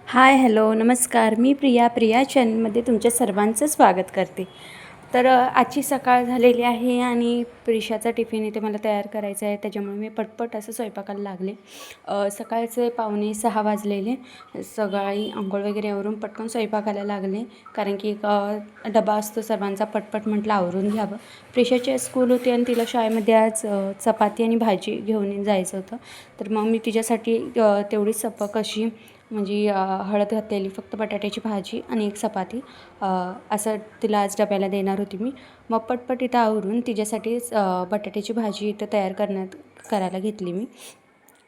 Hi hello नमस्कार. मी प्रिया चॅनलमध्ये तुमच्या सर्वांचं स्वागत करते. तर आजची सकाळ झालेली आहे आणि प्रिशाचा टिफिन इथे मला तयार करायचा आहे, त्याच्यामुळे मी पटपट असं स्वयंपाकाला लागले. सकाळचे 5:45 वाजलेले. सकाळी अंघोळ वगैरे आवरून पटकन स्वयंपाकाला लागले, कारण की एक डबा असतो सर्वांचा. पटपट म्हटलं आवरून घ्यावं. प्रिशाची स्कूल होती आणि तिला शाळेमध्ये आज चपाती आणि भाजी घेऊन जायचं होतं. तर मग मी तिच्यासाठी तेवढीच सपक अशी म्हणजे हळद घातलेली फक्त बटाट्याची भाजी आणि एक चपाती असं तिला आज डब्याला देणार होती मी. मग पटपट इथं आवरून तिच्यासाठीच बटाट्याची भाजी इथं तयार करायला घेतली मी.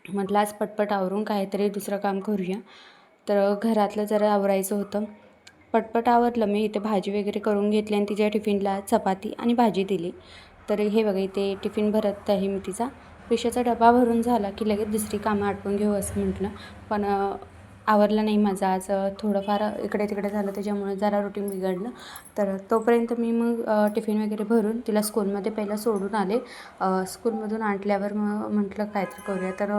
म्हटलं आज पटपट आवरून काहीतरी दुसरं काम करूया. तर घरातलं जरा आवरायचं होतं. पटपट आवरलं मी. इथे भाजी वगैरे करून घेतली आणि तिच्या टिफिनला चपाती आणि भाजी दिली. तर हे बघा इथे टिफिन भरत आहे मी तिचा. पिशाचा डबा भरून झाला की लगेच दुसरी कामं आटपून घेऊ असं म्हटलं, पण आवरलं नाही माझं आज. थोडंफार इकडे तिकडे झालं, त्याच्यामुळे जरा रुटीन बिघडलं. तर तोपर्यंत मी मग टिफिन वगैरे भरून तिला स्कूलमध्ये पहिलं सोडून आले. स्कूलमधून आणल्यावर मग म्हटलं काहीतरी करूया. तर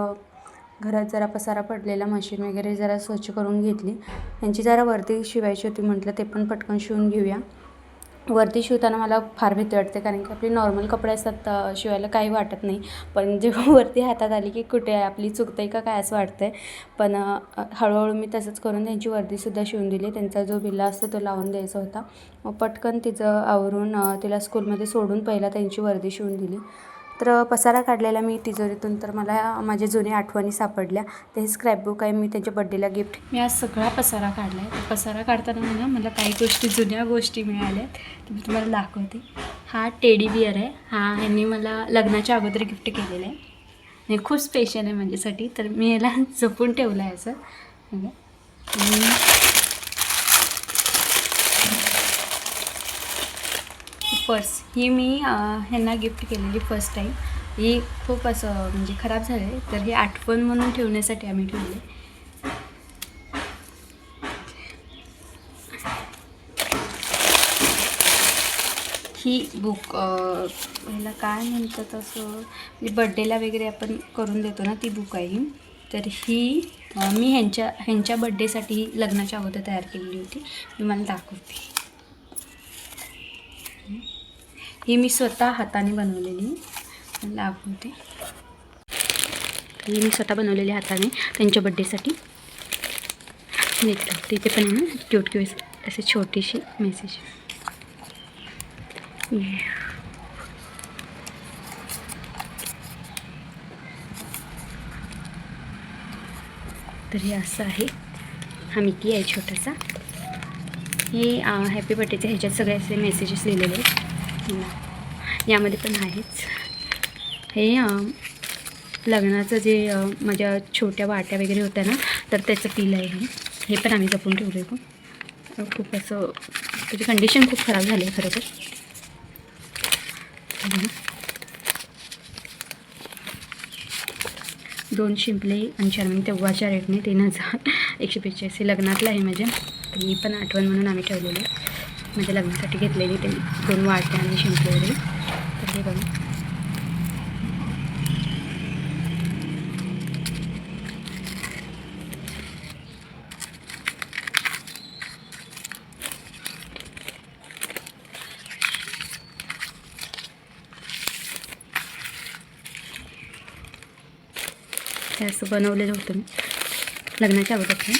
घरात जरा पसारा पडलेला, मशीन वगैरे जरा स्वच्छ करून घेतली. त्यांची जरा वरती शिवायची होती, म्हटलं ते पण पटकन शिवून घेऊया. वरती शिवताना मला फार भीती वाटते, कारण की आपले नॉर्मल कपडे असतात शिवायला काही वाटत नाही, पण जेव्हा वरती हातात आली की कुठे आपली चुकतं आहे का काय असं वाटतं आहे. पण हळूहळू मी तसंच करून त्यांची वर्दीसुद्धा शिवून दिली. त्यांचा जो बिल्ला असतो तो लावून द्यायचा होता. मग पटकन तिचं आवरून तिला स्कूलमध्ये सोडून पहिला त्यांची वर्दी शिवून दिली. तर पसारा काढलेला मी तिजोरीतून, तर मला माझ्या जुन्या आठवणी सापडल्या. ते स्क्रॅपबुक आहे, मी त्यांच्या बड्डेला गिफ्ट. मी आज सगळा पसारा काढला आहे. पसारा काढताना मला काही गोष्टी, जुन्या गोष्टी मिळाल्या, तर मी तुम्हाला दाखवते. हा टेडी बिअर आहे. हा ह्यांनी मला लग्नाच्या अगोदर गिफ्ट केलेला आहे. हे खूप स्पेशल आहे माझ्यासाठी, तर मी याला जपून ठेवलं आहे असं. पर्स ही मी ह्यांना गिफ्ट केलेली फर्स्ट टाईम. ही खूप असं म्हणजे खराब झालं आहे, तर ही आठवण म्हणून ठेवण्यासाठी आम्ही ठेवले. ही बुक ह्याला काय म्हणतात असं, म्हणजे बड्डेला वगैरे आपण करून देतो ना, ती बुक आहे ही. तर ही मी ह्यांच्या बड्डेसाठी लग्नाच्या अगोदर तयार केलेली होती. मी मला दाखवते. ही मी स्वतः हाताने बनवलेली दाखवते. ही मी स्वतः बनवलेली हाताने त्यांच्या बड्डेसाठी. तिथे पण आहे ना क्यूट क्यूट असे छोटीशी मेसेज. तर हे असं आहे. हा मिकी आहे छोटासा. हे हॅपी बर्थडेचे ह्याच्यात सगळे असे मेसेजेस लिहिलेले आहेत. यामध्ये पण आहेच. हे लग्नाचं जे माझ्या छोट्या वाट्या वगैरे होत्या ना, तर त्याचं पिल आहे हे पण आम्ही जपून ठेवलं आहे. खूप असं त्याची कंडिशन खूप खराब झाली आहे खरं तर. 2 शिंपले आणि चार्मिंग तेव्हाच्या रेटने 3,185 लग्नातलं आहे माझ्या. तर मी पण आठवण म्हणून आम्ही ठेवलेलं आहे. माझ्या लग्नासाठी घेतलेली ते 2 वाट्या आणि शिंपले वगैरे. तर हे बघा. हे असं बनवलेलं होतं मी लग्नाच्या अगोदर.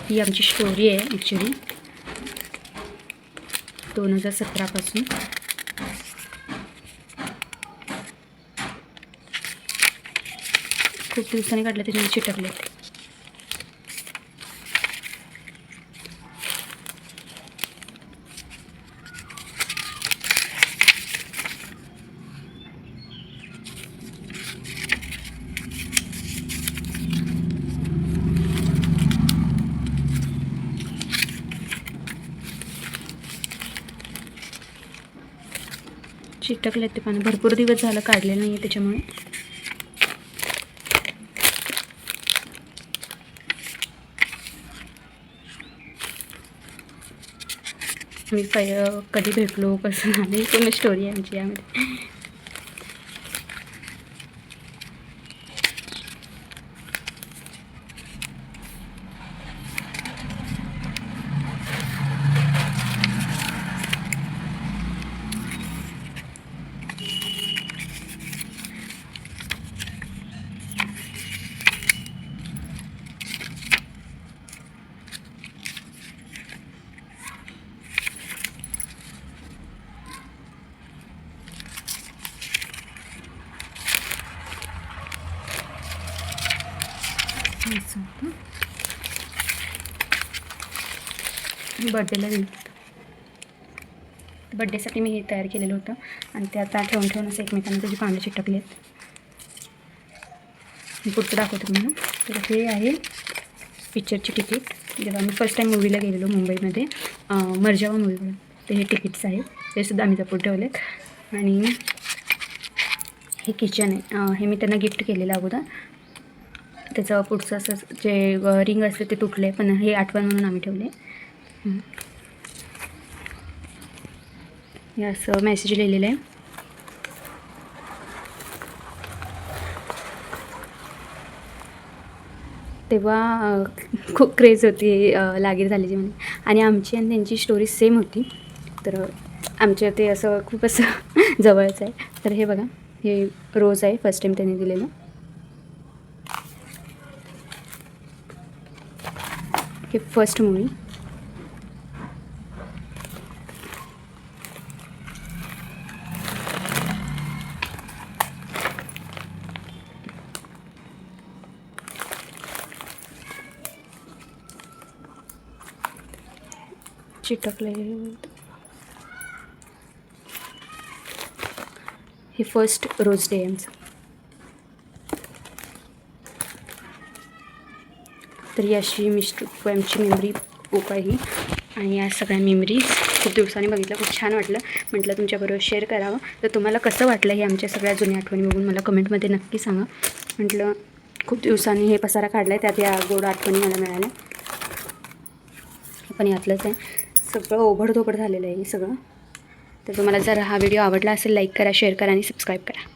ही आमची स्टोरी आहे ॲक्च्युली 2017 खूप दिवसांनी काढलं ते मी चिटकले. चिटकले ते पानं. भरपूर दिवस झालं काढले नाही आहे, त्याच्यामुळे. मी कधी भेटलो, कसं झालं, पूर्ण स्टोरी आहे आमची यामध्ये. असं होतं. बड्डेला दिलं होतं. बड्डेसाठी मी हे तयार केलेलं होतं आणि ते आता ठेवून ठेवून असं एकमेकांना त्याची पानं चिटकले आहेत. मी पुढचं दाखवते तुम्हाला. तर हे आहे पिक्चरची तिकीट. जेव्हा मी फर्स्ट टाईम मूवीला गेलेलो मुंबईमध्ये मर्जावा मूवीला, ते हे तिकीट्स आहेत, ते सुद्धा आम्ही जपून ठेवलेत. आणि हे किचन आहे, हे मी त्यांना गिफ्ट केलेलं अगोदर. त्याचं पुढचं असं जे रिंग असते ते तुटले, पण हे आठवण म्हणून आम्ही ठेवले. हे असं मेसेज लिहिलेलं आहे. तेव्हा खूप क्रेज होती लागीर झाल्याची म्हणजे, आणि आमची आणि त्यांची स्टोरी सेम होती. तर आमच्या ते असं खूप असं जवळचं आहे. तर हे बघा, हे रोज आहे, फर्स्ट टाईम त्यांनी दिलेलं. हे फर्स्ट मूवी. चिटकले. हे फर्स्ट रोज डे आमचं. तर ही अशी मिस्टर आमची मेमरी बुक आहे. आणि या सगळ्या मेमरीज खूप दिवसांनी बघितलं, खूप छान वाटलं. म्हटलं तुमच्याबरोबर शेअर करावं. तर तुम्हाला कसं वाटलं हे आमच्या सगळ्या जुन्या आठवणी बघून मला कमेंटमध्ये नक्की सांगा. म्हटलं खूप दिवसांनी हे पसारा काढला आहे, त्यात या गोड आठवणी मला मिळाल्या. पण यातलंच आहे, सगळं ओबडधोबड झालेलं आहे हे सगळं. तर तुम्हाला जर हा व्हिडिओ आवडला असेल, लाईक करा, शेअर करा आणि सबस्क्राईब करा.